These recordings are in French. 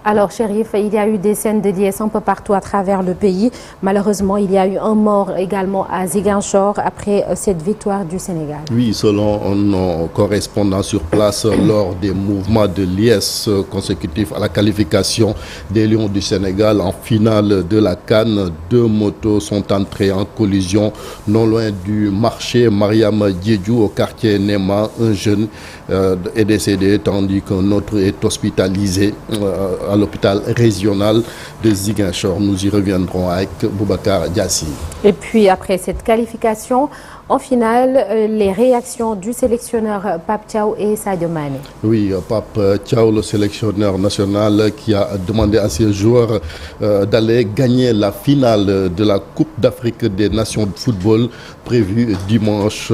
Alors, Chérif, il y a eu des scènes de liesse un peu partout à travers le pays. Malheureusement, il y a eu un mort également à Ziguinchor après cette victoire du Sénégal. Oui, selon nos correspondants sur place, lors des mouvements de liesse consécutifs à la qualification des Lions du Sénégal en finale de la CAN, 2 motos sont entrées en collision non loin du marché Mariam Diédhiou au quartier Néma. Un jeune est décédé tandis qu'un autre est hospitalisé à l'hôpital régional de Ziguinchor. Nous y reviendrons avec Boubacar Diassi. Et puis après cette qualification, en finale, les réactions du sélectionneur Pape Thiaw et Sadio Mané. Oui, Pape Thiaw, le sélectionneur national qui a demandé à ses joueurs d'aller gagner la finale de la Coupe d'Afrique des Nations de football prévue dimanche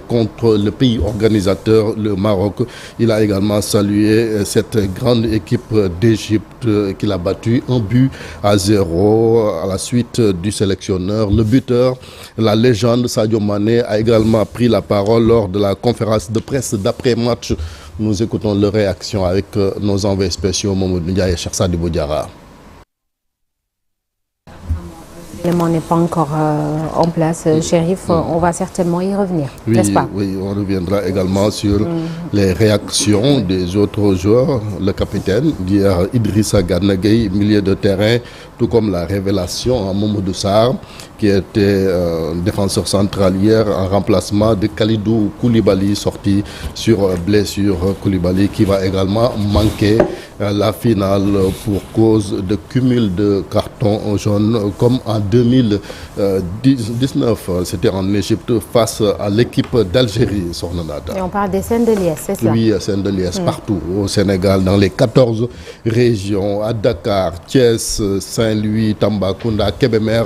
contre le pays organisateur, le Maroc. Il a également salué cette grande équipe d'Égypte qu'il a battue 1-0 à la suite du sélectionneur. Le buteur, la légende Sadio Mané, a également pris la parole lors de la conférence de presse d'après-match. Nous écoutons leur réaction avec nos envoyés spéciaux Mamadou Ndiaye et Cheikh Sadibou Diarra. L'élément n'est pas encore en place, Chérif. On va certainement y revenir, oui, n'est-ce pas? Oui, on reviendra également sur les réactions des autres joueurs. Le capitaine, d'hier, Idrissa Gana Gueye, milieu de terrain, tout comme la révélation à Mamadou Sarr, qui était défenseur central hier en remplacement de Khalidou Koulibaly, sorti sur blessure. Koulibaly qui va également manquer la finale pour cause de cumul de cartons jaunes comme en 2019. C'était en Égypte face à l'équipe d'Algérie, Sornanata. Et on parle des scènes de liesse, c'est cela? Oui, scènes de liesse partout au Sénégal, dans les 14 régions, à Dakar, Thiès, Saint-Louis, Tambacounda, Kébémer,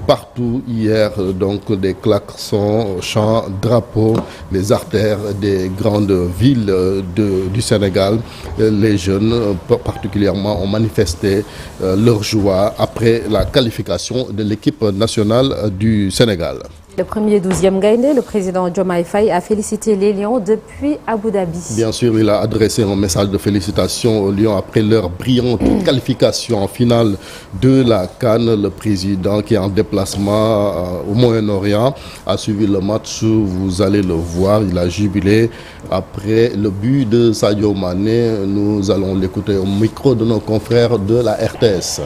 partout hier, donc des klaxons, chants, drapeaux, les artères des grandes villes du Sénégal. Les jeunes particulièrement ont manifesté leur joie après la qualification de l'équipe nationale du Sénégal. Le premier 12e Gaïndé, le président Diomaye Faye a félicité les Lions depuis Abu Dhabi. Bien sûr, il a adressé un message de félicitations aux Lions après leur brillante qualification en finale de la CAN. Le président qui est en déplacement au Moyen-Orient a suivi le match, vous allez le voir, il a jubilé après le but de Sadio Mané. Nous allons l'écouter au micro de nos confrères de la RTS.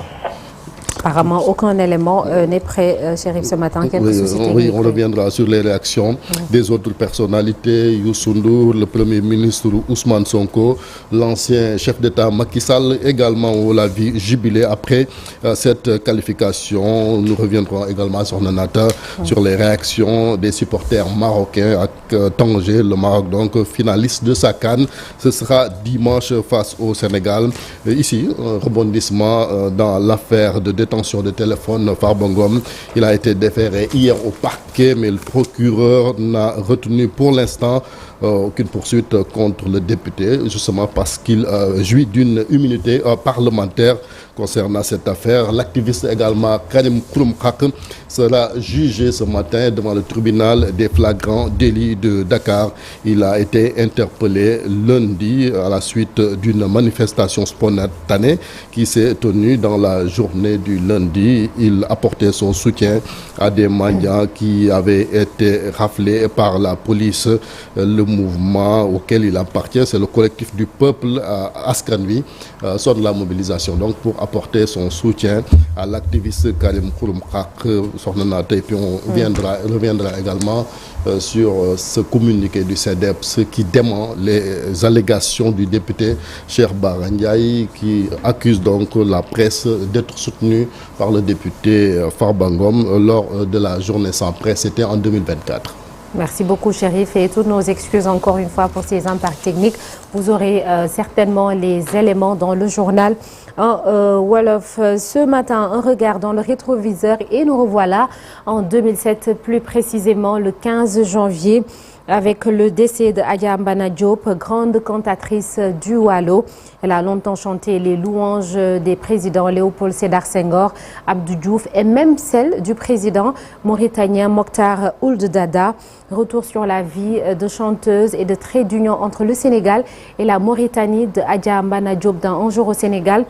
Apparemment, aucun élément n'est prêt, Chérif, ce matin. Oui, on reviendra sur les réactions des autres personnalités. Youssou Ndour, le Premier ministre Ousmane Sonko, l'ancien chef d'État Macky Sall, également on l'a vu jubilé après cette qualification. Nous reviendrons également sur Nanata, sur les réactions des supporters marocains à Tanger, le Maroc donc finaliste de sa CAN. Ce sera dimanche face au Sénégal. Ici, un rebondissement dans l'affaire de détention de téléphone Farba Ngom. Il a été déféré hier au parquet, mais le procureur n'a retenu pour l'instant aucune poursuite contre le député, justement parce qu'il jouit d'une immunité parlementaire concernant cette affaire. L'activiste également Karim Xrum Xax sera jugé ce matin devant le tribunal des flagrants délits de Dakar. Il a été interpellé lundi à la suite d'une manifestation spontanée qui s'est tenue dans la journée du lundi. Il apportait son soutien à des mendiants qui avaient été raflés par la police. Le mouvement auquel il appartient, c'est le collectif du peuple Askan Wi, sonne la mobilisation donc pour apporter son soutien à l'activiste Karim Xrum Xax. Et puis on reviendra également sur ce communiqué du CEDEPS qui dément les allégations du député Cheikh Bara Ndiaye qui accuse donc la presse d'être soutenue par le député Farba Ngom lors de la journée sans presse. C'était en 2024. Merci beaucoup, Chérif, et toutes nos excuses encore une fois pour ces impacts techniques. Vous aurez certainement les éléments dans le journal Wolof. Ce matin, un regard dans le rétroviseur et nous revoilà en 2007, plus précisément le 15 janvier. Avec le décès de Adja Mbana Diop, grande cantatrice du Waalo. Elle a longtemps chanté les louanges des présidents Léopold Sédar Senghor, Abdou Diouf et même celle du président mauritanien Mokhtar Ould Daddah. Retour sur la vie de chanteuse et de trait d'union entre le Sénégal et la Mauritanie de Adja Mbana Diop dans Un jour au Sénégal.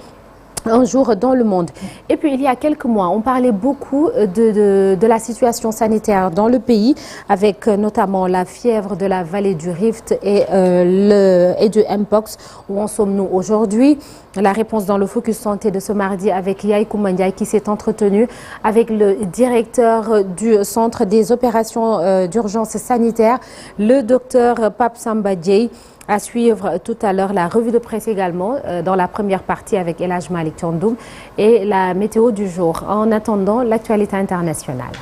un jour dans le monde. Et puis il y a quelques mois, on parlait beaucoup de la situation sanitaire dans le pays, avec notamment la fièvre de la vallée du Rift et du Mpox. Où en sommes-nous aujourd'hui? La réponse dans le Focus Santé de ce mardi avec Yaye Coumba Ndiaye qui s'est entretenu avec le directeur du centre des opérations d'urgence sanitaire, le docteur Pape Samba Dieye. À suivre tout à l'heure la revue de presse également dans la première partie avec El Hadj Malick Thiandoum et la météo du jour. En attendant, l'actualité internationale.